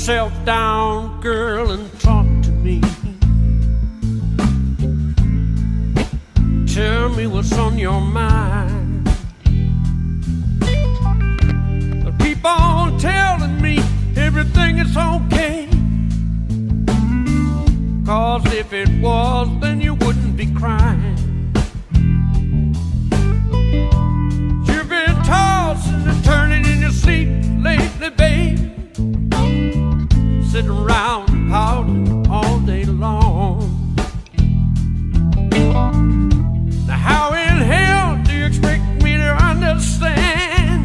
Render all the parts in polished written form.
yourself down, girl, and talk to me. Tell me what's on your mind. Keep on telling me everything is okay. 'Cause if it was, then you wouldn't be crying. You've been tossing and turning in your sleep lately, babe. Sitting around pouting all day long. Now how in hell do you expect me to understand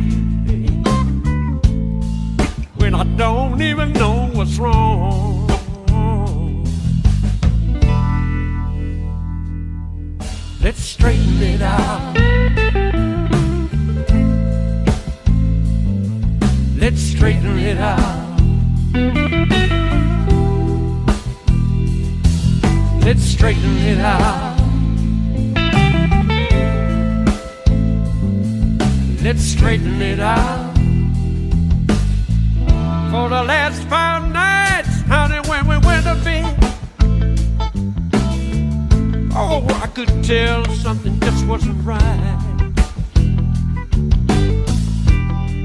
when I don't even know what's wrong? Let's straighten it out. Let's straighten it out. Let's straighten it out. Let's straighten it out. For the last 5 nights, honey, when we went to bed, oh, I could tell something just wasn't right.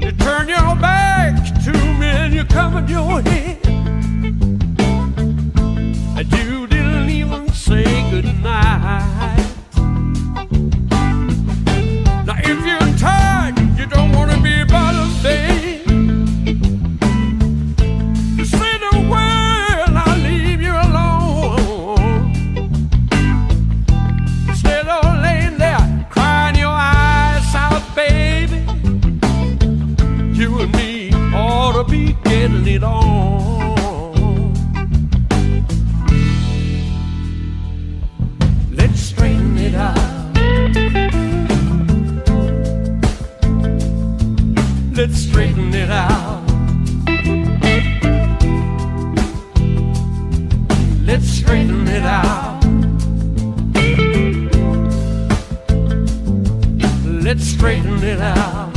You turned your back to me and you covered your head, and you didn't even say goodnight. Now if you're tired, you don't want to be bothered, babe, say the word, I'll leave you alone. Instead of laying there crying your eyes out, baby, you and me ought to be getting it on. Let's straighten it out. Let's straighten it out. Let's straighten it out. Let's straighten it out.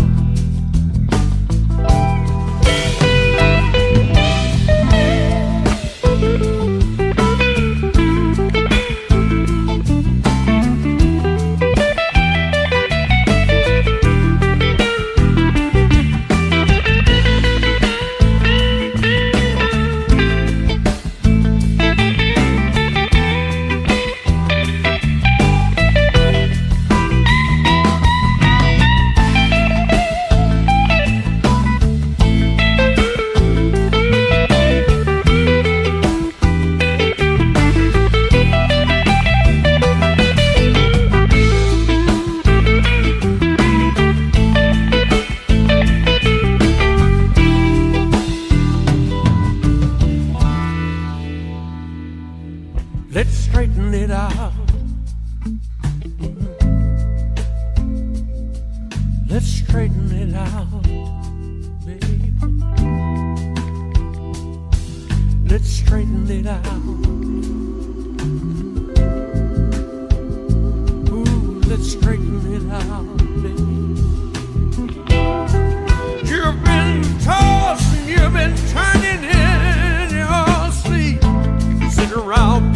Let's straighten it out. Let's straighten it out, baby. Let's straighten it out. Ooh, let's straighten it out, baby. You've been tossing, you've been turning in your sleep, sitting around